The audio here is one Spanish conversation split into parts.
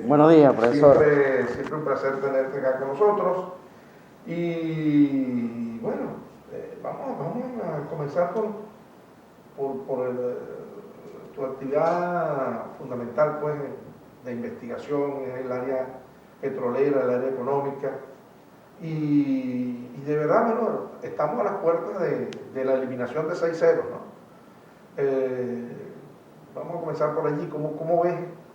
Buenos días, profesor. Siempre un placer tenerte acá con nosotros. Y bueno, vamos a comenzar por tu actividad fundamental pues, de investigación en el área petrolera, el área económica. Y de verdad, bueno, estamos a las puertas de la eliminación de 6 ceros, ¿no? Vamos a comenzar por allí.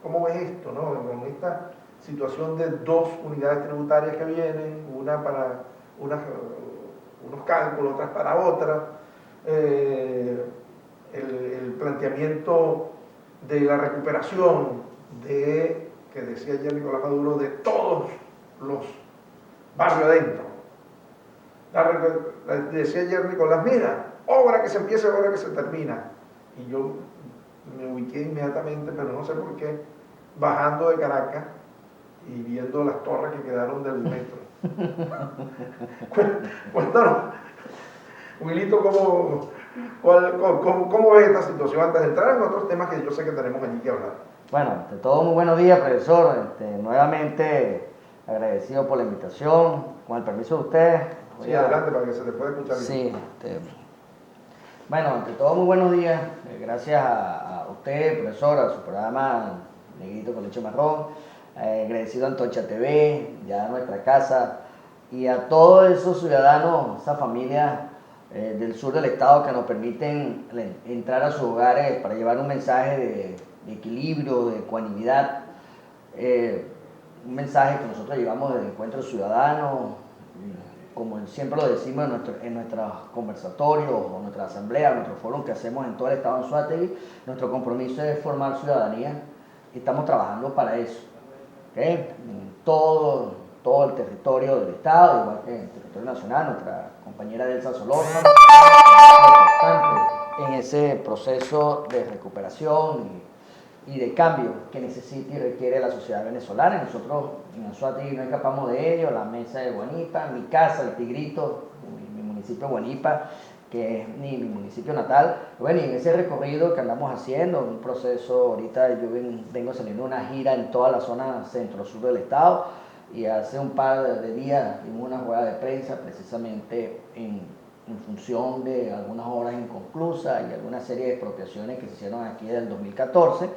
¿Cómo ves esto, ¿no? Con esta situación de 2 unidades tributarias que vienen, una para unos cálculos, otras para otras, el planteamiento de la recuperación que decía ayer Nicolás Maduro, de todos los barrios adentro. Decía ayer Nicolás, mira, obra que se empieza, obra que se termina. Y yo me ubiqué inmediatamente, pero no sé por qué, bajando de Caracas y viendo las torres que quedaron del metro. Cuéntanos, Wilito, ¿cómo ves esta situación antes de entrar en otros temas que yo sé que tenemos allí que hablar? Bueno, ante todo, muy buenos días, profesor. Nuevamente agradecido por la invitación. Con el permiso de ustedes. Sí, adelante, para que se te pueda escuchar bien. Sí, bueno, ante todo, muy buenos días. Gracias a usted, profesor, a su programa Negrito con Leche Marrón. Agradecido a Antorcha TV, ya a nuestra casa, y a todos esos ciudadanos, esa familia del sur del estado que nos permiten entrar a sus hogares para llevar un mensaje de equilibrio, de ecuanimidad, un mensaje que nosotros llevamos del Encuentro Ciudadano, como siempre lo decimos en nuestros conversatorios, o nuestra asamblea, nuestro foro que hacemos en todo el estado de Anzoátegui. Nuestro compromiso es formar ciudadanía y estamos trabajando para eso, ¿okay? En todo el territorio del estado, igual que en el territorio nacional. Nuestra compañera Delsa Solórzano constante en ese proceso de recuperación y de cambio que necesita y requiere la sociedad venezolana. Nosotros en Anzoátegui no escapamos de ello. La mesa de Guanipa, mi casa, el Tigrito, mi municipio de Guanipa, que es mi municipio natal. Bueno, y en ese recorrido que andamos haciendo, un proceso, ahorita yo vengo saliendo una gira en toda la zona centro-sur del estado, y hace un par de días dimos una rueda de prensa precisamente en función de algunas obras inconclusas y alguna serie de expropiaciones que se hicieron aquí desde el 2014.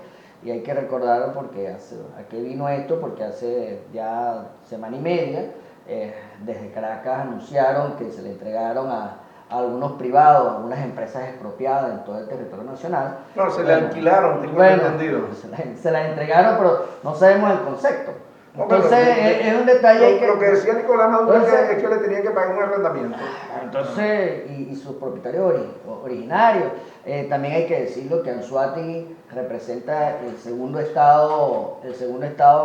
Y hay que recordar a qué vino esto, porque hace ya semana y media desde Caracas anunciaron que se le entregaron a algunos privados, a algunas empresas expropiadas en todo el territorio nacional. No, se le alquilaron, tengo entendido. Se las entregaron, pero no sabemos el concepto. Entonces, es un detalle lo que decía Nicolás Maduro es que le tenían que pagar un arrendamiento. Entonces, y sus propietarios originarios. También hay que decirlo que Anzoátegui representa el segundo estado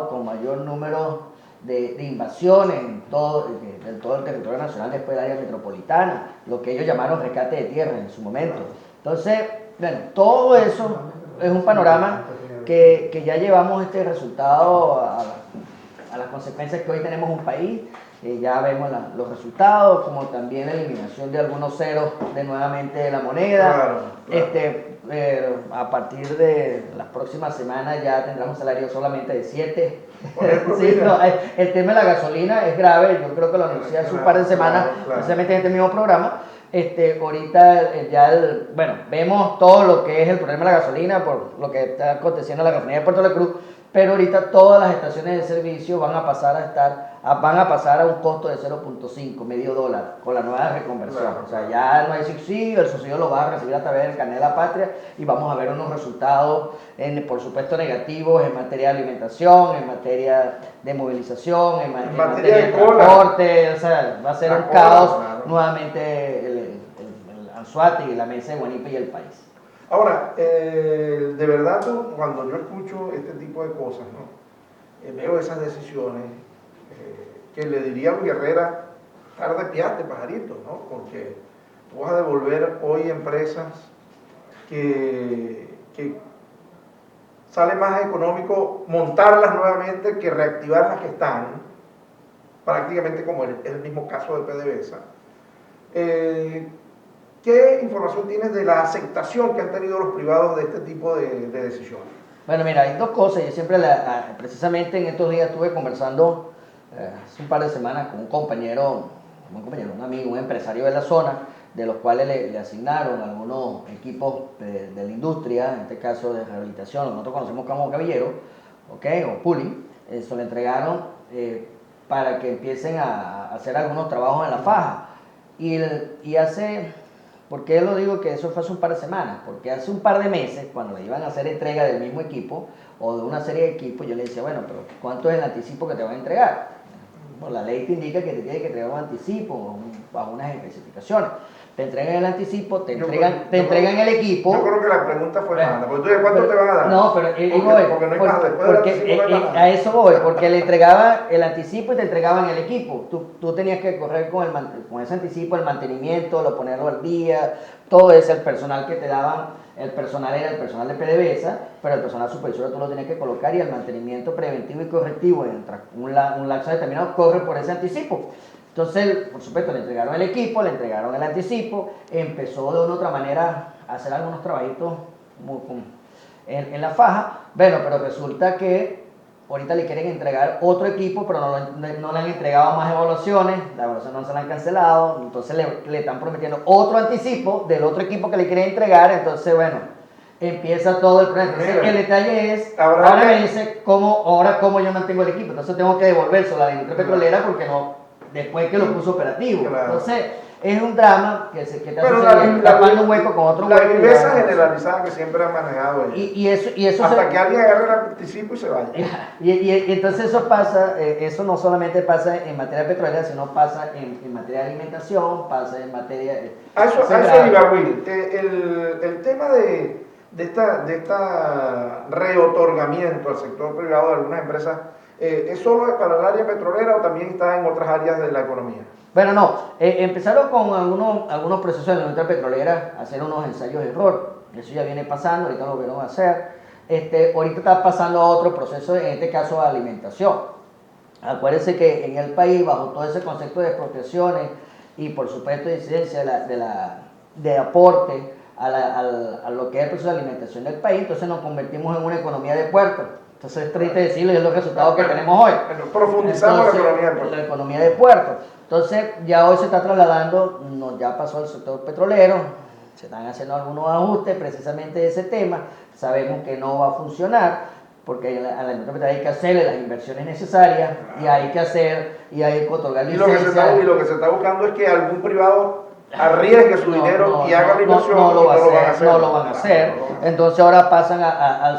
con mayor número de invasiones en todo el territorio nacional después del área metropolitana, lo que ellos llamaron rescate de tierra en su momento. Entonces, bueno, todo eso es un panorama que ya llevamos este resultado a las consecuencias que hoy tenemos un país. Ya vemos los resultados, como también la eliminación de algunos ceros nuevamente la moneda. Claro. A partir de las próximas semanas ya tendremos un salario solamente de 7. Sí, no, el tema de la gasolina es grave. Yo creo que lo anuncié hace un par de semanas, precisamente en este mismo programa. Ahorita bueno, vemos todo lo que es el problema de la gasolina por lo que está aconteciendo en la gasolinera de Puerto La Cruz, pero ahorita todas las estaciones de servicio van a pasar a un costo de 0.5, medio dólar, con la nueva reconversión. Claro. O sea, ya no hay subsidio, el subsidio lo va a recibir a través del carnet de la patria, y vamos a ver unos resultados, por supuesto, negativos en materia de alimentación, en materia de movilización, en materia de transporte. O sea, va a ser un caos, claro, nuevamente el Anzoátegui, la mesa de Guanipa y el país. Ahora, de verdad, cuando yo escucho este tipo de cosas, ¿no? Veo esas decisiones que le diría a Luis Herrera, tarde piaste, pajarito, ¿no? Porque tú vas a devolver hoy empresas que sale más económico montarlas nuevamente que reactivar las que están, prácticamente como es el mismo caso de PDVSA. ¿Qué información tienes de la aceptación que han tenido los privados de este tipo de decisiones? Bueno, mira, hay dos cosas. Yo siempre, precisamente en estos días estuve conversando hace un par de semanas con un amigo, un empresario de la zona, de los cuales le asignaron algunos equipos de la industria, en este caso de rehabilitación, lo que nosotros conocemos como gavillero, ¿okay? O pooling. Eso le entregaron para que empiecen a hacer algunos trabajos en la faja. ¿Por qué lo digo que eso fue hace un par de semanas? Porque hace un par de meses, cuando le iban a hacer entrega del mismo equipo o de una serie de equipos, yo le decía, bueno, pero ¿cuánto es el anticipo que te van a entregar? Bueno, la ley te indica que te tiene que entregar un anticipo bajo unas especificaciones. Te entregan el anticipo, te entregan el equipo. Yo creo que la pregunta fue mala, porque tú de cuánto te van a dar. No, pero porque no hay más, después del anticipo no hay más. a eso voy, porque le entregaban el anticipo y te entregaban el equipo. Tú tenías que correr con ese anticipo, el mantenimiento, ponerlo al día, todo ese, el personal que te daban, el personal era el personal de PDVSA, pero el personal supervisor tú lo tenías que colocar y el mantenimiento preventivo y correctivo en un lapso determinado corre por ese anticipo. Entonces, por supuesto, le entregaron el equipo, le entregaron el anticipo, empezó de una u otra manera a hacer algunos trabajitos en la faja. Bueno, pero resulta que ahorita le quieren entregar otro equipo, pero no le han entregado más evaluaciones, la evaluación no se la han cancelado, entonces le están prometiendo otro anticipo del otro equipo que le quieren entregar, entonces bueno, empieza todo el problema. Entonces el detalle es, ahora me dice cómo yo mantengo el equipo, entonces tengo que devolvérselo a la industria petrolera porque después que lo puso operativo. Claro. Entonces es un drama que te hace tapando un hueco con otro hueco. La viveza generalizada que siempre han manejado ellos. Y eso hasta que alguien agarre el anticipo y se vaya. Y entonces eso pasa, eso no solamente pasa en materia petrolera, sino pasa en materia de alimentación, pasa en materia... A eso iba, Will. El tema de esta reotorgamiento al sector privado de algunas empresas, ¿es solo para el área petrolera o también está en otras áreas de la economía? Bueno, no, empezaron con algunos procesos de la industria petrolera, hacer unos ensayos de error, eso ya viene pasando, ahorita lo vieron hacer, ahorita está pasando a otro proceso, en este caso de alimentación. Acuérdense que en el país, bajo todo ese concepto de expropiaciones y por supuesto de incidencia de aporte a lo que es el proceso de alimentación del país, entonces nos convertimos en una economía de puerto. Entonces es triste decirlo y es los resultados que tenemos hoy. Profundizamos la economía de puerto. Entonces ya hoy se está trasladando, ya pasó al sector petrolero, se están haciendo algunos ajustes precisamente de ese tema, sabemos que no va a funcionar, porque a la industria petrolera hay que hacerle las inversiones necesarias y hay que otorgar licencias. Y lo que se está buscando es que algún privado arriesgue su dinero y haga la inversión. No lo van a hacer. Entonces ahora pasan al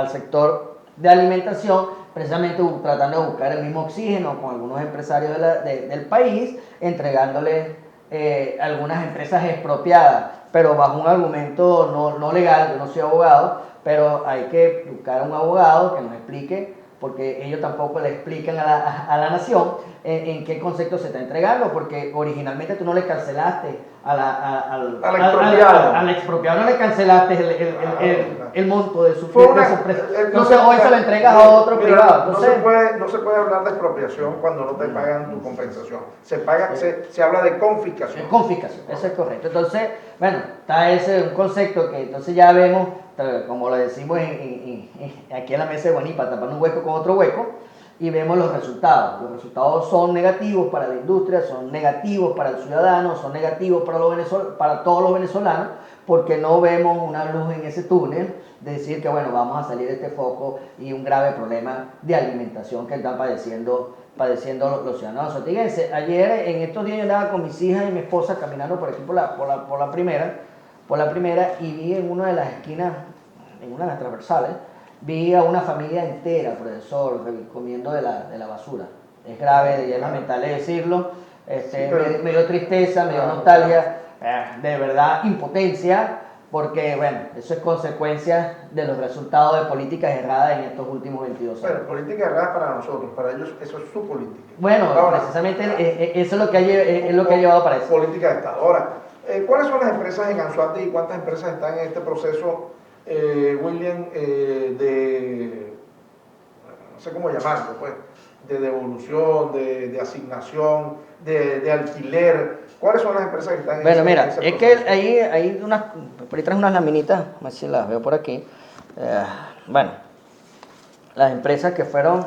sector de alimentación, precisamente tratando de buscar el mismo oxígeno con algunos empresarios del país, entregándole algunas empresas expropiadas, pero bajo un argumento no legal. Yo no soy abogado, pero hay que buscar a un abogado que nos explique, porque ellos tampoco le explican a la nación en qué concepto se está entregando, porque originalmente tú no le cancelaste al expropiado, no le cancelaste el monto de su empresa. Entonces hoy se lo entregas a otro privado. Entonces, no se puede hablar de expropiación cuando no te pagan tu compensación. Se habla de confiscación. Confiscación, eso es correcto. Entonces, bueno, está ese un concepto que entonces ya vemos, como lo decimos aquí en la mesa de Guanipa, tapando un hueco con otro hueco, y vemos los resultados. Los resultados son negativos para la industria, son negativos para el ciudadano, son negativos para todos los venezolanos, porque no vemos una luz en ese túnel de decir que bueno, vamos a salir de este foco y un grave problema de alimentación que están padeciendo los ciudadanos sotiguenses. Ayer, en estos días, yo andaba con mis hijas y mi esposa caminando por aquí por la primera, y vi en una de las esquinas, en una de las transversales, vi a una familia entera, profesor, comiendo de la basura. Es grave y es lamentable decirlo. Me dio tristeza, me dio nostalgia, de verdad impotencia, porque bueno, eso es consecuencia de los resultados de políticas erradas en estos últimos 22 años. Pero políticas erradas para nosotros, para ellos eso es su política. Bueno, ahora, precisamente eso es lo que ha llevado para eso. Política de Estado. Ahora, ¿cuáles son las empresas en Anzoátegui y cuántas empresas están en este proceso, William, no sé cómo llamarlo, pues, de devolución, de asignación, de alquiler? ¿Cuáles son las empresas que están en ese proceso? Bueno, mira, es que hay por ahí traes unas laminitas, a ver si las veo por aquí. bueno, las empresas que fueron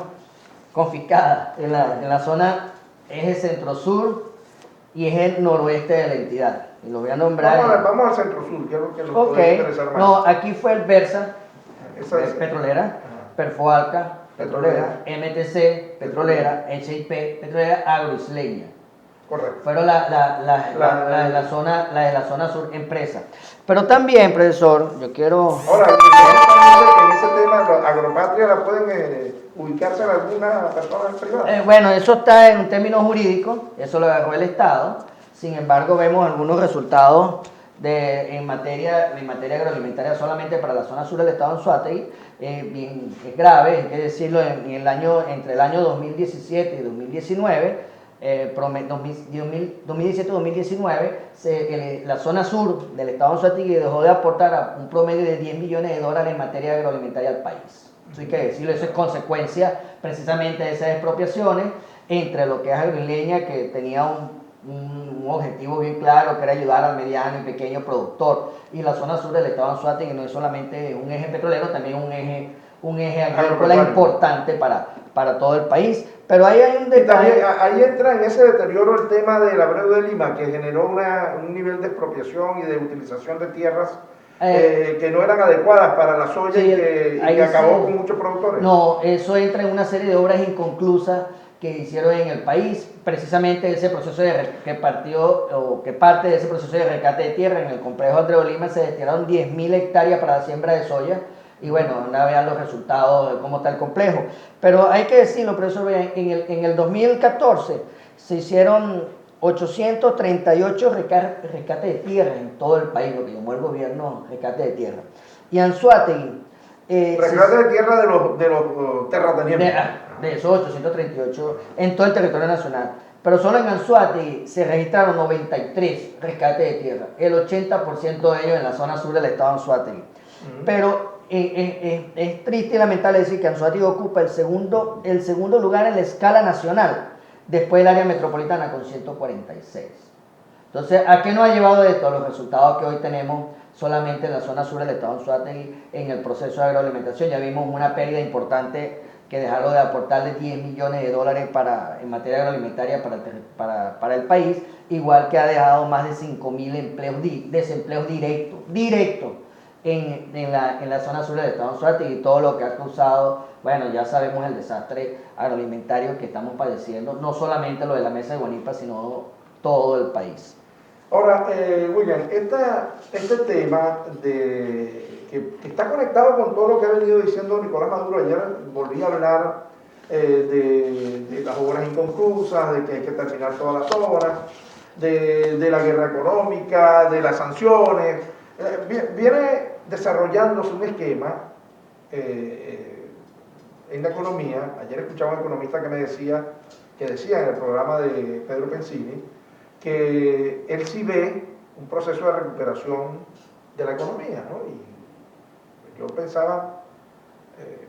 confiscadas en la zona eje centro-sur y eje noroeste de la entidad. Y lo voy a nombrar. Vamos al centro-sur, que es lo que nos Ok, puede interesar más. no, aquí fue el Versa, Esa es petrolera, Ajá. Perfoalca, petrolera, MTC, petrolera, HIP, petrolera, Agroisleña. Correcto. Fueron la de la zona sur, empresa. Pero también, profesor, yo quiero... Ahora, en ese tema, Agropatria la pueden ubicarse en alguna persona privada. Bueno, eso está en un término jurídico, eso lo agarró el Estado. Sin embargo, vemos algunos resultados en materia agroalimentaria solamente para la zona sur del estado de Anzoátegui, bien grave, hay que decirlo, entre el año 2017 y 2019, 2017-2019, la zona sur del estado de Anzoátegui dejó de aportar un promedio de $10 millones en materia agroalimentaria al país. Eso hay que decirlo, eso es consecuencia precisamente de esas expropiaciones entre lo que es Agroisleña, que tenía un objetivo bien claro, que era ayudar al mediano y pequeño productor, y la zona sur del estado de Anzoátegui no es solamente un eje petrolero, también un eje agrícola importante para todo el país. Pero ahí hay un detalle. Ahí entra en ese deterioro el tema del Abreu de Lima, que generó un nivel de expropiación y de utilización de tierras que no eran adecuadas para la soya, sí, y que acabó con muchos productores. No, eso entra en una serie de obras inconclusas que hicieron en el país, precisamente ese proceso que parte de ese proceso de rescate de tierra en el complejo Abreu de Lima se destinaron 10.000 hectáreas para la siembra de soya, y bueno, ahora vean los resultados de cómo está el complejo. Pero hay que decirlo, profesor, en el 2014 se hicieron 838 rescates de tierra en todo el país, lo que llamó el gobierno rescate de tierra. Y Anzoátegui... rescate de tierra de los terratenientes. De esos 838 en todo el territorio nacional. Pero solo en Anzoátegui se registraron 93 rescates de tierra, el 80% de ellos en la zona sur del estado de Anzoátegui. Pero es triste y lamentable decir que Anzoátegui ocupa el segundo lugar en la escala nacional, después del área metropolitana con 146. Entonces, ¿a qué nos ha llevado esto? Los resultados que hoy tenemos solamente en la zona sur del estado de Anzoátegui en el proceso de agroalimentación. Ya vimos una pérdida importante que dejaron de aportarle $10 millones en materia agroalimentaria para el país, igual que ha dejado más de 5.000 desempleos directos en la zona sur del estado de Anzoátegui, y todo lo que ha causado, bueno, ya sabemos el desastre agroalimentario que estamos padeciendo, no solamente lo de la mesa de Guanipa, sino todo el país. Ahora, William, este tema que está conectado con todo lo que ha venido diciendo Nicolás Maduro. Ayer volví a hablar de las obras inconclusas, de que hay que terminar todas las obras, de la guerra económica, de las sanciones. Viene desarrollándose un esquema en la economía. Ayer escuchaba a un economista que decía en el programa de Pedro Pensini, que él sí ve un proceso de recuperación de la economía, ¿no? Y yo pensaba,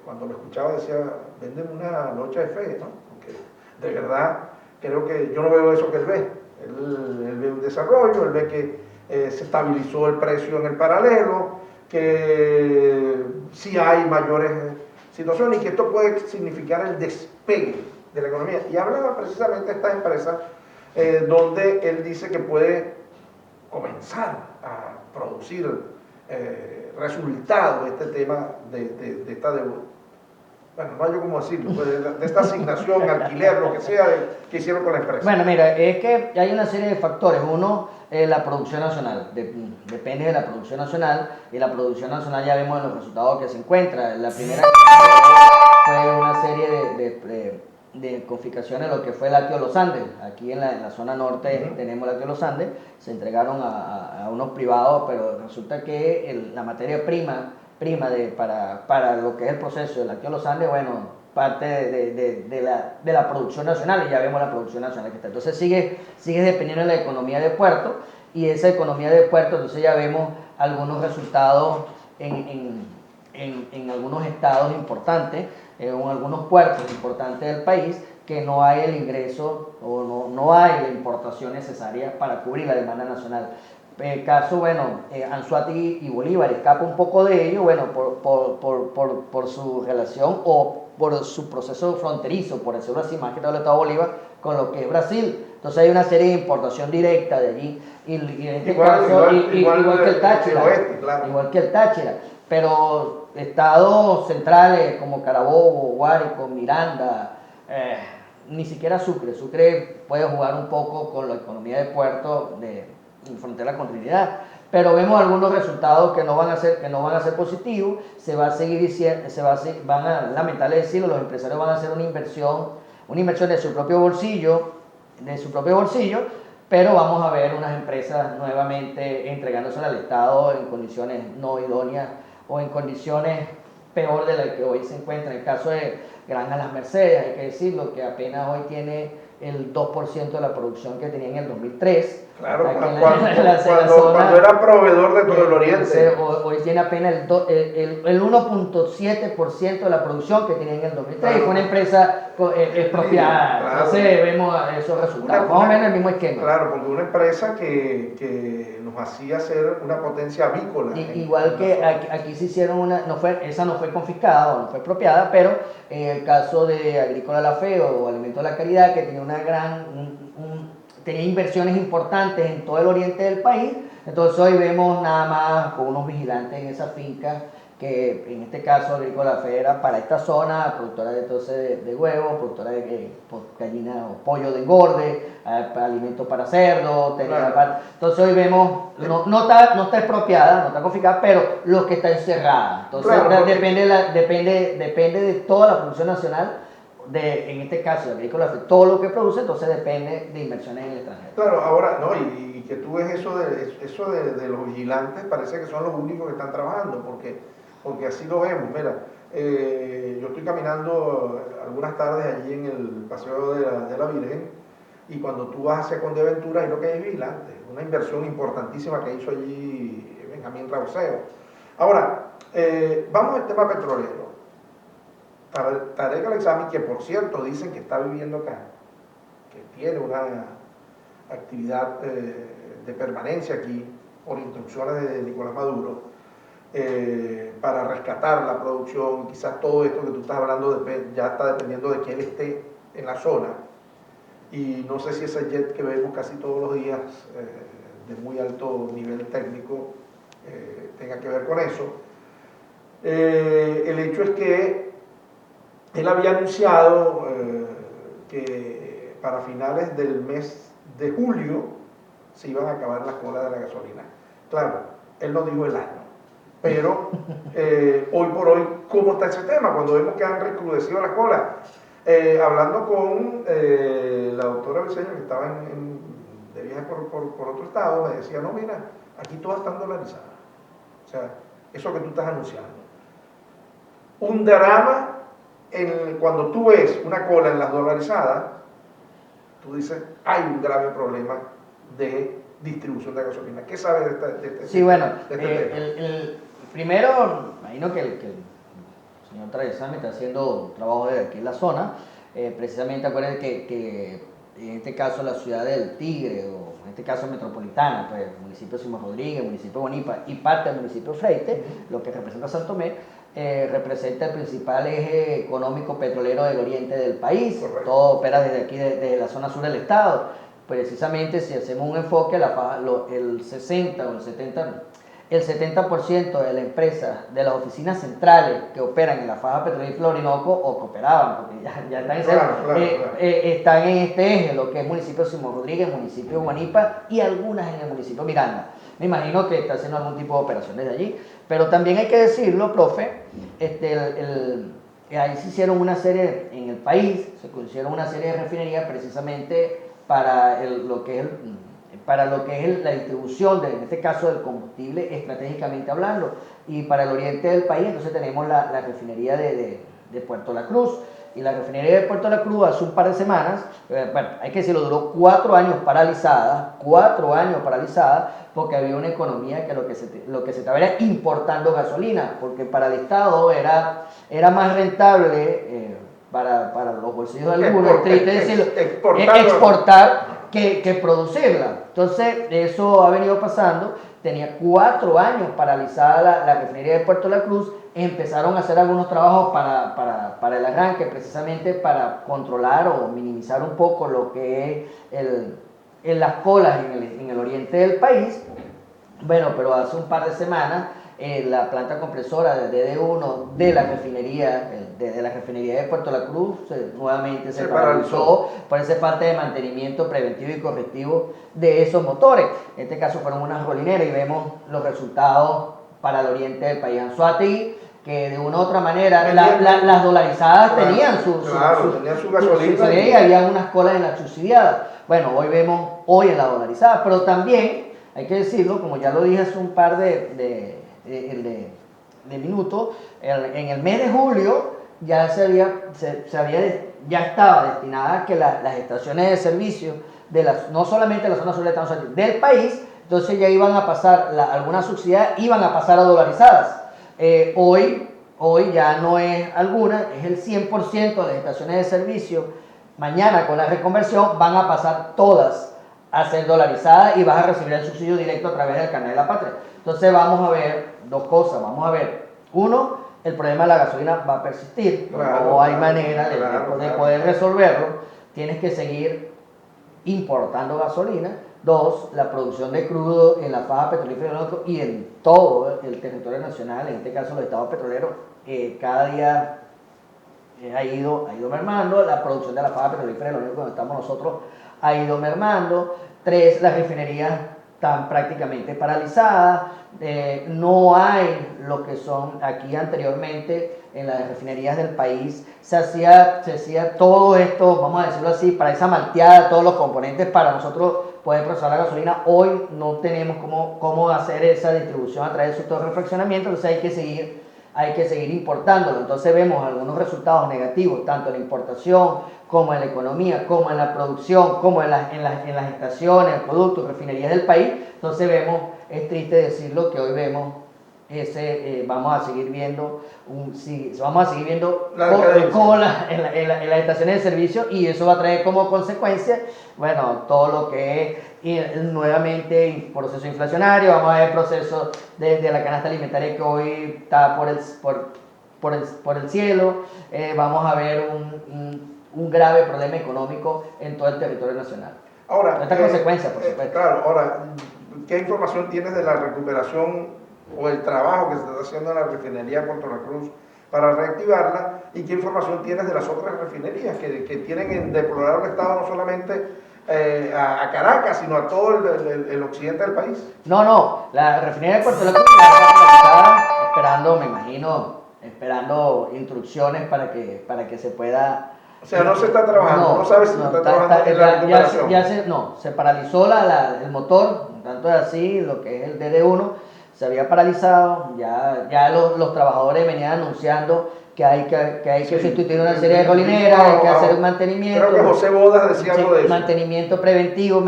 cuando lo escuchaba, decía, venden una noche de fe, ¿no? Porque de verdad creo que yo no veo eso que él ve. Él ve un desarrollo, él ve que se estabilizó el precio en el paralelo, que sí hay mayores situaciones y que esto puede significar el despegue de la economía. Y hablaba precisamente de esta empresa donde él dice que puede comenzar a producir resultados de este tema de esta deuda. Bueno, no hay yo cómo decirlo, pues de esta asignación, alquiler, lo que sea, que hicieron con la empresa. Bueno, mira, es que hay una serie de factores. Uno, la producción nacional. Depende de la producción nacional, y la producción nacional ya vemos en los resultados que se encuentra. La primera fue una serie de confiscaciones de lo que fue el lácteo de los Andes. Aquí en la zona norte tenemos el lácteo de los Andes, se entregaron a unos privados, pero resulta que la materia prima para lo que es el proceso del lácteo de los Andes, bueno, parte de la producción nacional, y ya vemos la producción nacional que está. Entonces sigue dependiendo de la economía de puerto, y esa economía de puerto, entonces ya vemos algunos resultados en algunos estados importantes, en algunos puertos importantes del país, que no hay el ingreso o no hay la importación necesaria para cubrir la demanda nacional. caso, bueno, Anzoátegui y Bolívar escapa un poco de ello, bueno, por su relación o por su proceso fronterizo, por decirlo así, más que todo el Estado Bolívar, con lo que es Brasil. Entonces hay una serie de importación directa de allí, y en este caso, igual que el Táchira, claro. Igual que el Táchira, pero estados centrales como Carabobo, Guárico, Miranda, ni siquiera Sucre. Sucre puede jugar un poco con la economía de puerto en frontera con Trinidad, pero vemos algunos resultados que no van a ser positivos. Se va a seguir diciendo, van a lamentar decirlo, los empresarios van a hacer una inversión de su propio bolsillo, pero vamos a ver unas empresas nuevamente entregándose al Estado en condiciones no idóneas o en condiciones peor de las que hoy se encuentra. En el caso de Granja Las Mercedes, hay que decirlo, que apenas hoy tiene el 2% de la producción que tenía en el 2003. Claro, cuando era proveedor de todo el Oriente. Hoy tiene apenas el 1.7% de la producción que tenía en el 2003. Claro. Y fue una empresa expropiada. Claro. Entonces vemos esos resultados. Más o menos el mismo esquema. Claro, porque una empresa que nos hacía ser una potencia avícola. Igual que aquí se hicieron esa no fue confiscada o no fue expropiada, pero en el caso de Agrícola La Fe o Alimentos de la Caridad, que tenía tenía inversiones importantes en todo el oriente del país. Entonces hoy vemos nada más con unos vigilantes en esa finca, que en este caso Agrícola La Fe era para esta zona, productora de huevos, productora de gallina o pollo de engorde, alimentos para cerdo, entonces hoy vemos, no está expropiada, no está confiscada, pero lo que está encerrada. Entonces claro, depende de toda la producción nacional. En este caso, Agrícola La Fe, todo lo que produce, entonces depende de inversiones en el extranjero. Claro, ahora, no, y que tú ves eso de los vigilantes, parece que son los únicos que están trabajando, porque así lo vemos. Mira, yo estoy caminando algunas tardes allí en el Paseo de la Virgen, y cuando tú vas hacia Conde Aventura, ahí lo que hay es vigilantes, una inversión importantísima que hizo allí Benjamín Rauseo. Ahora, vamos al tema petrolero. Tarek El Aissami, que por cierto dicen que está viviendo acá, que tiene una actividad de permanencia aquí por instrucciones de Nicolás Maduro, para rescatar la producción. Quizás todo esto que tú estás hablando ya está dependiendo de que él esté en la zona, y no sé si ese jet que vemos casi todos los días de muy alto nivel técnico tenga que ver con eso. El hecho es que él había anunciado que para finales del mes de julio se iban a acabar las colas de la gasolina. Claro, él no dijo el año, pero hoy por hoy, ¿cómo está ese tema? Cuando vemos que han recrudecido las colas. Hablando con la doctora Briceño, que estaba de viaje por otro estado, me decía, no, mira, aquí todas están dolarizadas. O sea, eso que tú estás anunciando. Un drama. Cuando tú ves una cola en las dolarizadas, tú dices, hay un grave problema de distribución de gasolina. ¿Qué sabes de este Sí, bueno, tema? primero, imagino que el señor Tarek El Aissami está haciendo trabajo de aquí en la zona. Precisamente acuérdense que en este caso la ciudad del Tigre, o en este caso metropolitana, pues el municipio de Simón Rodríguez, el municipio de Bonipa y parte del municipio de Freite, lo que representa San Tomé, representa el principal eje económico petrolero del oriente del país. Correcto. Todo opera desde aquí, desde la zona sur del estado. Precisamente si hacemos un enfoque, el 60 o el 70% de las empresas de las oficinas centrales que operan en la faja petrolífera Orinoco, o que operaban, porque ya están están en este eje, lo que es municipio de Simón Rodríguez, municipio de Guanipa y algunas en el municipio de Miranda. Me imagino que está haciendo algún tipo de operaciones de allí, pero también hay que decirlo, profe, ahí se hicieron una serie, en el país, se hicieron una serie de refinerías precisamente para lo que es la distribución, en este caso del combustible, estratégicamente hablando, y para el oriente del país. Entonces tenemos la refinería de Puerto La Cruz, y la refinería de Puerto La Cruz hace un par de semanas, bueno, hay que decirlo, duró 4 años paralizada, porque había una economía que lo que se estaba era importando gasolina, porque para el Estado era más rentable, para los bolsillos de algunos, triste decirlo, exportar que producirla. Entonces, eso ha venido pasando. Tenía 4 años paralizada la refinería de Puerto La Cruz. Empezaron a hacer algunos trabajos para el arranque, precisamente para controlar o minimizar un poco lo que es las colas en el oriente del país. Bueno, pero hace un par de semanas la planta compresora de DD1 de la refinería de Puerto La Cruz nuevamente se paralizó por esa falta de mantenimiento preventivo y correctivo de esos motores. En este caso fueron unas rolineras y vemos los resultados para el oriente del país. Anzoátegui, que de una u otra manera las dolarizadas tenían su gasolina y había unas colas en las subsidiadas. Bueno, hoy vemos en la dolarizada, pero también hay que decirlo, como ya lo dije hace un par de minutos, en el mes de julio ya ya estaba destinada a que las estaciones de servicio no solamente de la zona sur del país, entonces ya iban a pasar, algunas subsidiadas iban a pasar a dolarizadas. Hoy ya no es alguna, es el 100% de las estaciones de servicio. Mañana con la reconversión van a pasar todas a ser dolarizadas y vas a recibir el subsidio directo a través del canal de la patria. Entonces vamos a ver dos cosas. Vamos a ver, uno, el problema de la gasolina va a persistir. No hay manera de poder resolverlo. Tienes que seguir importando gasolina. Dos, la producción de crudo en la faja petrolífera y en todo el territorio nacional, en este caso los estados petroleros, cada día ha ido mermando. La producción de la faja petrolífera, lo único donde estamos nosotros, ha ido mermando. Tres, las refinerías están prácticamente paralizadas. No hay lo que son aquí anteriormente en las refinerías del país. Se hacía todo esto, vamos a decirlo así, para esa malteada, todos los componentes para nosotros poder procesar la gasolina. Hoy no tenemos cómo hacer esa distribución a través de su todo refraccionamiento, entonces hay que seguir importándolo. Entonces vemos algunos resultados negativos, tanto en la importación como en la economía, como en la producción, como en las estaciones, productos, refinerías del país. Entonces vemos, es triste decirlo, que hoy vemos vamos a seguir viendo cola en las estaciones de servicio, y eso va a traer como consecuencia, bueno, todo lo que es nuevamente proceso inflacionario. Vamos a ver proceso de la canasta alimentaria que hoy está por el cielo. Vamos a ver un grave problema económico en todo el territorio nacional. Ahora, esta consecuencia, por supuesto. Claro, ahora, ¿qué información tienes de la recuperación o el trabajo que se está haciendo en la refinería de Puerto La Cruz para reactivarla? ¿Y qué información tienes de las otras refinerías que tienen en deplorable estado no solamente a Caracas, sino a todo el occidente del país? No, la refinería de Puerto La Cruz está esperando, me imagino, instrucciones para que se pueda... O sea, no se está trabajando, no sabes si se está trabajando en la recuperación. Se paralizó el motor, tanto es así, lo que es el DD1, se había paralizado. Ya los trabajadores venían anunciando que hay que sustituir una serie de colineras, hay que hacer un mantenimiento. Creo que José Bodas decía algo de eso. Mantenimiento preventivo,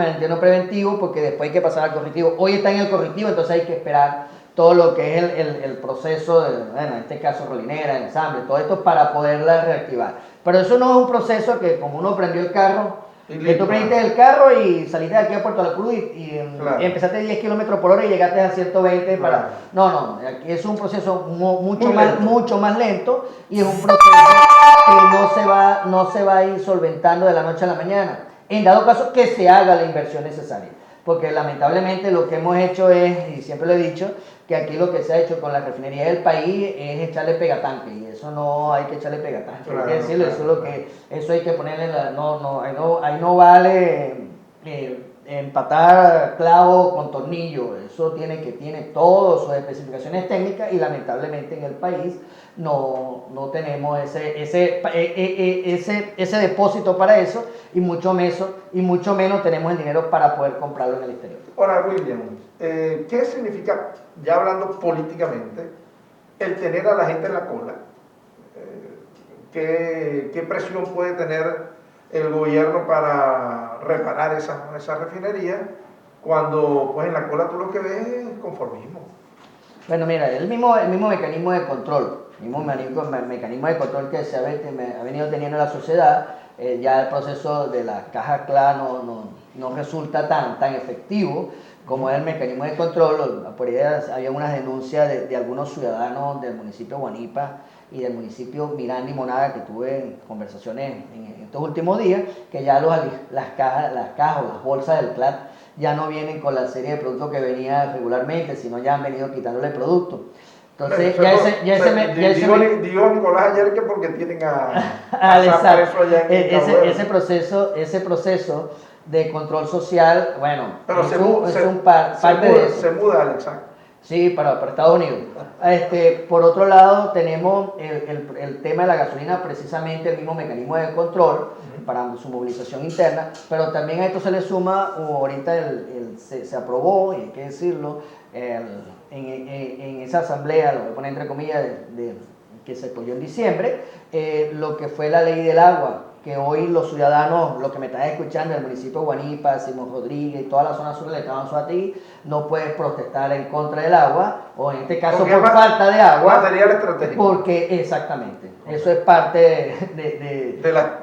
porque después hay que pasar al correctivo. Hoy está en el correctivo, entonces hay que esperar todo lo que es el proceso, en este caso rolinera, ensamble, todo esto para poderla reactivar. Pero eso no es un proceso que, como uno prendió el carro, que tú prendiste el carro y saliste de aquí a Puerto La Cruz y empezaste a 10 kilómetros por hora y llegaste a 120 para... No, aquí es un proceso mucho más lento, y es un proceso que no se va a ir solventando de la noche a la mañana, en dado caso que se haga la inversión necesaria. Porque lamentablemente lo que hemos hecho es, y siempre lo he dicho, que aquí lo que se ha hecho con la refinería del país es echarle pegatanque, y eso no hay que echarle pegatanque, hay que decirlo, eso hay que ponerle, ahí no vale empatar clavo con tornillo, eso tiene todas sus especificaciones técnicas, y lamentablemente en el país no tenemos ese depósito para eso, y mucho menos tenemos el dinero para poder comprarlo en el exterior. Ahora, William, ¿qué significa, ya hablando políticamente, el tener a la gente en la cola? ¿Qué presión puede tener el gobierno para reparar esa refinería cuando pues en la cola tú lo que ves es conformismo? Bueno, mira, el mismo mecanismo de control, mecanismo de control que se ha venido teniendo en la sociedad, ya el proceso de la caja CLA no resulta tan efectivo como es el mecanismo de control. Por ahí había unas denuncias de algunos ciudadanos del municipio de Guanipa y del municipio Miranda y Monaga, que tuve conversaciones en estos últimos días, que ya las cajas o las bolsas del CLAT ya no vienen con la serie de productos que venía regularmente, sino ya han venido quitándole productos. Entonces, dijo Nicolás ayer que porque tienen a preso allá en ese proceso de control social, bueno, pero parte de eso. Se muda, Alexander. Sí, para Estados Unidos. Por otro lado, tenemos el tema de la gasolina, precisamente el mismo mecanismo de control para su movilización interna, pero también a esto se le suma, ahorita se aprobó, y hay que decirlo, en esa asamblea, lo voy a poner entre comillas, que se cogió en diciembre, lo que fue la ley del agua, que hoy los ciudadanos, los que me están escuchando del municipio de Guanipa, Simón Rodríguez y toda la zona sur del estado Anzoátegui, no pueden protestar en contra del agua, o en este caso por falta de agua. Material estratégico. Porque, exactamente, eso es parte de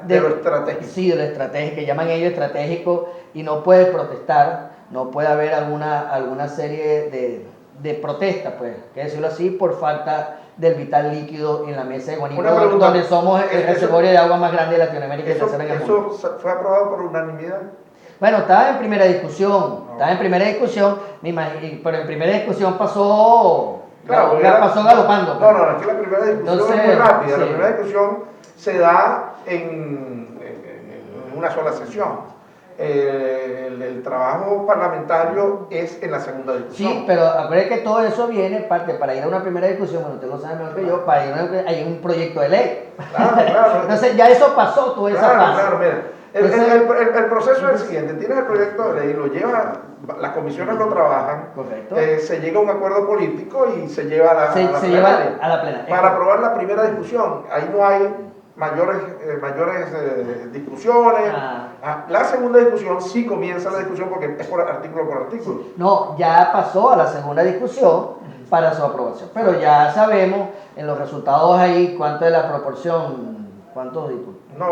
lo estratégico. Sí, de lo estratégico, que llaman ellos estratégico, y no puedes protestar, no puede haber alguna serie de protestas, pues, que decirlo así, por falta del vital líquido en la mesa de Guanipa, donde somos el reservorio de agua más grande de Latinoamérica y tercero en el mundo. ¿Eso fue aprobado por unanimidad? Bueno, estaba en primera discusión, pero en primera discusión pasó galopando. No, es que la primera discusión es muy rápida. Sí. La primera discusión se da en una sola sesión. El trabajo parlamentario es en la segunda discusión. Sí, pero acuérdense que todo eso viene parte para ir a una primera discusión, bueno, usted lo sabe mejor que yo, hay un proyecto de ley. Claro. Entonces ya eso pasó, toda esa fase. Claro, mira. El proceso es el siguiente: tienes el proyecto de ley, lo lleva, las comisiones lo trabajan, correcto, se llega a un acuerdo político y se lleva a la plenaria. Para aprobar la primera discusión, ahí no hay mayores discusiones. La segunda discusión sí comienza la discusión porque es por artículo. No, ya pasó a la segunda discusión para su aprobación, pero ya sabemos en los resultados ahí cuánto es la proporción, cuántos diputados. No,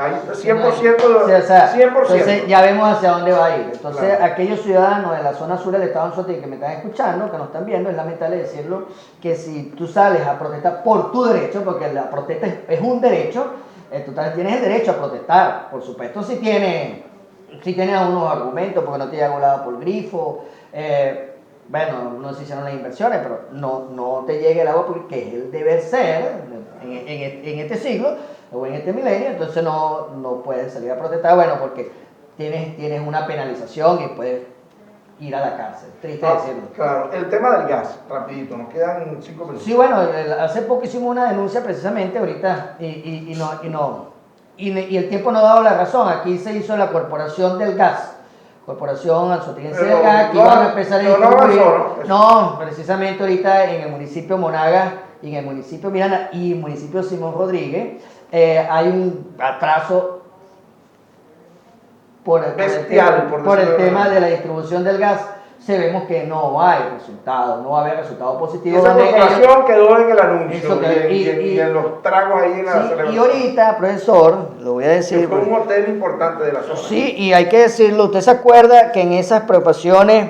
hay 100%. 100%. Entonces ya vemos hacia dónde va a ir. Entonces, claro, aquellos ciudadanos de la zona sur del estado Anzoátegui que me están escuchando, que nos están viendo, es lamentable decirlo, que si tú sales a protestar por tu derecho, porque la protesta es un derecho, tú tienes el derecho a protestar, por supuesto, si tienes unos argumentos, porque no te llega volado por grifo, bueno, no se hicieron las inversiones, pero no te llegue el agua porque es el deber ser en este siglo o en este milenio, entonces no puedes salir a protestar, bueno, porque tienes una penalización y puedes ir a la cárcel, triste decirlo. Claro, el tema del gas, rapidito, nos quedan 5 minutos. Sí, bueno, hace poco hicimos una denuncia precisamente ahorita y el tiempo no ha dado la razón. Aquí se hizo la Corporación del Gas, Corporación Anzoáteguense del Gas, que iban a empezar a distribuir. No, precisamente ahorita en el municipio Monaga y en el municipio Miranda y el municipio Simón Rodríguez hay un atraso por el tema de la distribución del gas. Vemos que no hay resultado, no va a haber resultado positivo. Esa corporación quedó en el anuncio y en los tragos ahí en la celebración. Y ahorita, profesor, lo voy a decir. Fue un hotel importante de la zona. Sí, y hay que decirlo, usted se acuerda que en esas preocupaciones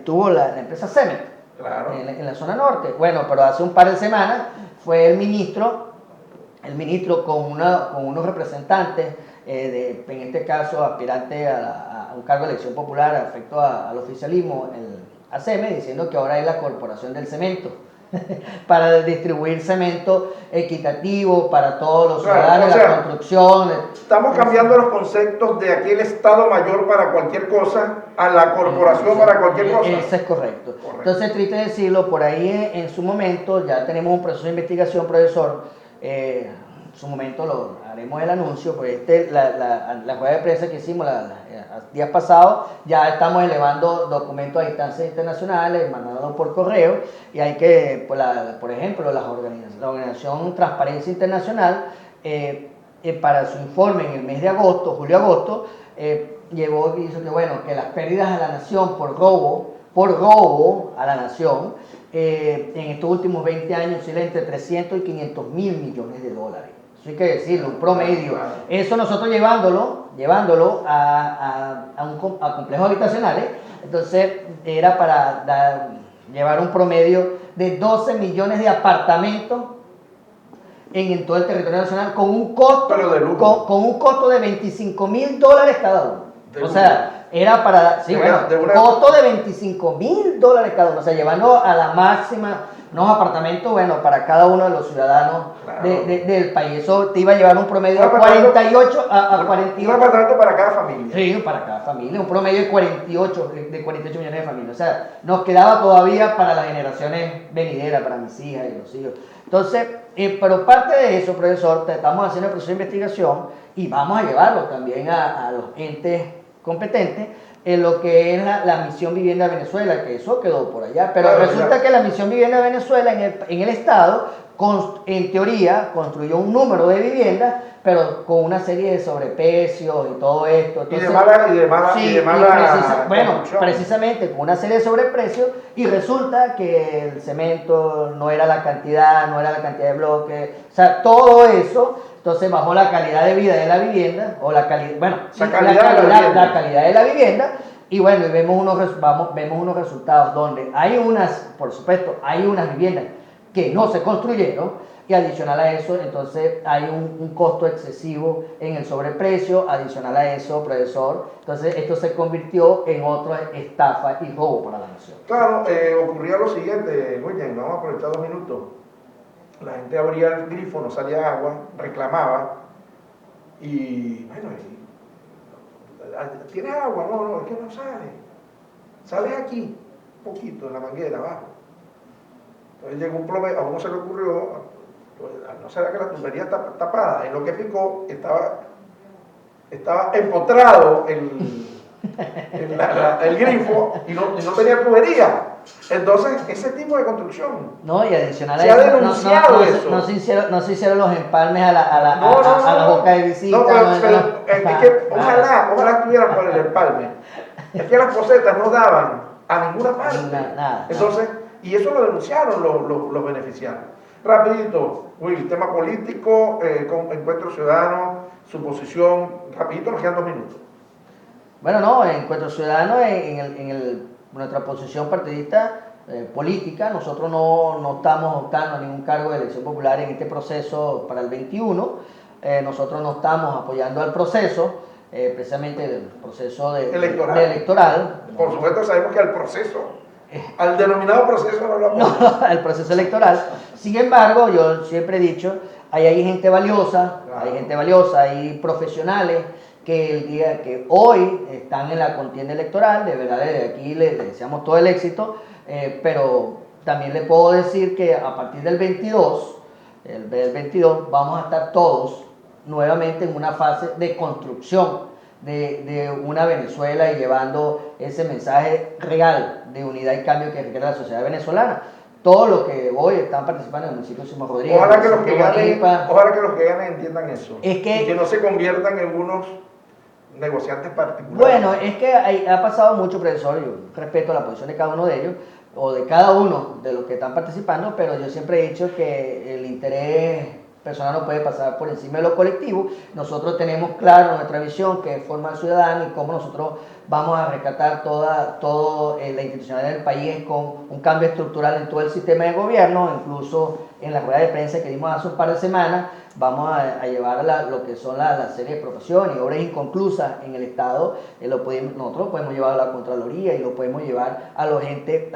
tuvo la empresa Cemex, claro, en la zona norte. Bueno, pero hace un par de semanas fue el ministro con unos representantes, en este caso aspirante a un cargo de elección popular afecto al oficialismo, el ACM, diciendo que ahora es la Corporación del Cemento para distribuir cemento equitativo para todos los ciudadanos, la construcción. Estamos cambiando los conceptos de aquel Estado Mayor para cualquier cosa a la corporación para cualquier cosa. Eso es correcto. Entonces, triste decirlo, por ahí en su momento ya tenemos un proceso de investigación, profesor. En su momento lo haremos el anuncio, pues la rueda de prensa que hicimos días pasados, ya estamos elevando documentos a instancias internacionales, mandándolos por correo, y hay que, por ejemplo, la organización Transparencia Internacional, para su informe en el mes de agosto, julio-agosto, hizo que las pérdidas a la nación por robo a la nación, en estos últimos 20 años oscila entre 300 y 500 mil millones de dólares. eso hay que decirlo, un promedio. Claro. Eso nosotros llevándolo a complejos habitacionales, entonces era para llevar un promedio de 12 millones de apartamentos en todo el territorio nacional con un costo, Pero de lujo. con un costo de $25,000 cada uno. De O lujo. sea, era para, sí, bueno, costo de $25,000 cada uno, o sea, llevando a la máxima unos apartamentos, bueno, para cada uno de los ciudadanos Claro. del país. Eso te iba a llevar un promedio de Un apartamento- 48 a Un 48. apartamento para cada familia. Sí, para cada familia, un promedio de 48 millones de familias. O sea, nos quedaba todavía para las generaciones venideras, para mis hijas y los hijos. Entonces, pero parte de eso, profesor, estamos haciendo el proceso de investigación y vamos a llevarlo también a los entes competentes en lo que es la Misión Vivienda de Venezuela, que eso quedó por allá. Pero Claro, resulta ya. que la Misión Vivienda de Venezuela en el Estado, en teoría, construyó un número de viviendas, pero con una serie de sobreprecios y todo esto. Y de mala Bueno, construcción. precisamente con una serie de sobreprecios, y resulta que el cemento no era la cantidad de bloques, o sea, todo eso, entonces bajó la calidad de vida de la vivienda, o la calidad, bueno, sí, la calidad de la vivienda, y bueno, y vemos unos resultados donde por supuesto, hay unas viviendas que no se construyeron, y adicional a eso, entonces hay un costo excesivo en el sobreprecio, adicional a eso, profesor, entonces esto se convirtió en otra estafa y robo para la nación. Claro, ocurría lo siguiente, William, vamos a aprovechar 2 minutos. La gente abría el grifo, no salía agua, reclamaba, y bueno, ¿tienes agua? No, es que no sale. Sale aquí, un poquito, en la manguera, abajo. Entonces llegó un plomero, a uno se le ocurrió, pues, ¿no será que la tubería está tapada? En lo que picó estaba empotrado el grifo y no tenía tubería. Entonces, ese tipo de construcción. No, y adicional a Se ha eso, denunciado eso. No se hicieron los empalmes a la boca de visita. No, pero es que ojalá estuvieran por el empalme. Es que las posetas no daban a ninguna parte. Nada. Entonces, y eso lo denunciaron los beneficiarios. Rapidito, Will, tema político, con Encuentro Ciudadano, su posición, rapidito, nos quedan 2 minutos. Bueno, no, en Encuentro Ciudadano, nuestra posición partidista política, nosotros no estamos optando a ningún cargo de elección popular en este proceso para el 21. Nosotros no estamos apoyando al proceso, precisamente el proceso electoral. Por supuesto, sabemos que al denominado proceso no lo apoyamos. No, el proceso electoral. Sin embargo, yo siempre he dicho, hay gente valiosa, Claro. hay profesionales que hoy están en la contienda electoral. De verdad, desde aquí le deseamos todo el éxito, pero también le puedo decir que a partir del 22 vamos a estar todos nuevamente en una fase de construcción de una Venezuela y llevando ese mensaje real de unidad y cambio que requiere la sociedad venezolana. Todos los que hoy están participando en el municipio de Simón Rodríguez, Ojalá que los que ganen entiendan eso. y que no se conviertan en unos negociantes particulares. Bueno, es que ha pasado mucho, profesor. Yo respeto la posición de cada uno de ellos, o de cada uno de los que están participando, pero yo siempre he dicho que el interés personal no puede pasar por encima de lo colectivo. Nosotros tenemos claro nuestra visión, que es formar ciudadanos, y cómo nosotros vamos a rescatar toda la institucionalidad del país con un cambio estructural en todo el sistema de gobierno. Incluso en la rueda de prensa que dimos hace un par de semanas, vamos a llevar lo que son la serie de profesiones y obras inconclusas en el Estado. Nosotros podemos llevar a la Contraloría y lo podemos llevar a los entes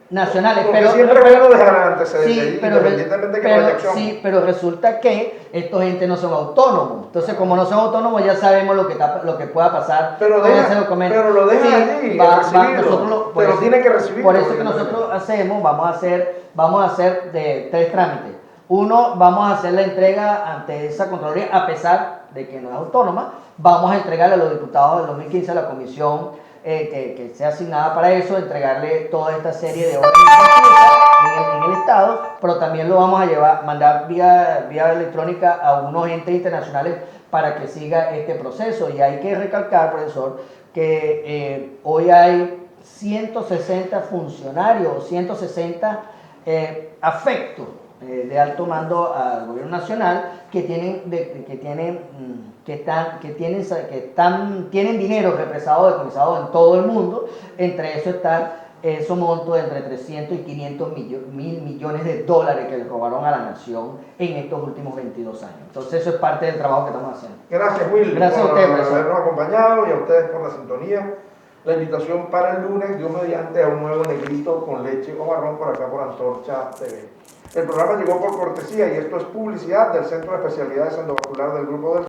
nacionales. Porque siempre es bueno dejar antecedentes, sí, independientemente que no haya acción. Sí, pero resulta que estos entes no son autónomos. Entonces, como no son autónomos, ya sabemos lo que pueda pasar. Pero lo dejan allí, pero tiene que recibirlo. Por eso que nosotros vamos a hacer de 3 trámites. Uno, vamos a hacer la entrega ante esa Contraloría, a pesar de que no es autónoma. Vamos a entregarle a los diputados del 2015 a la comisión que sea asignada para eso, entregarle toda esta serie de obras en el Estado, pero también lo vamos a mandar vía electrónica a unos entes internacionales para que siga este proceso. Y hay que recalcar, profesor, que hoy hay 160 funcionarios, 160 afectos de alto mando al gobierno nacional tienen dinero represado, decomisado en todo el mundo. Entre eso están esos montos de entre 300 y 500 mil millones de dólares que le robaron a la nación en estos últimos 22 años. Entonces eso es parte del trabajo que estamos haciendo. Gracias, Will, gracias por a usted, profesor, habernos acompañado, y a ustedes por la sintonía. La invitación para el lunes, Dios mediante, a un nuevo negrito con leche o marrón por acá por Antorcha TV. El programa llegó por cortesía, y esto es publicidad, del Centro de Especialidades Endovascular del Grupo del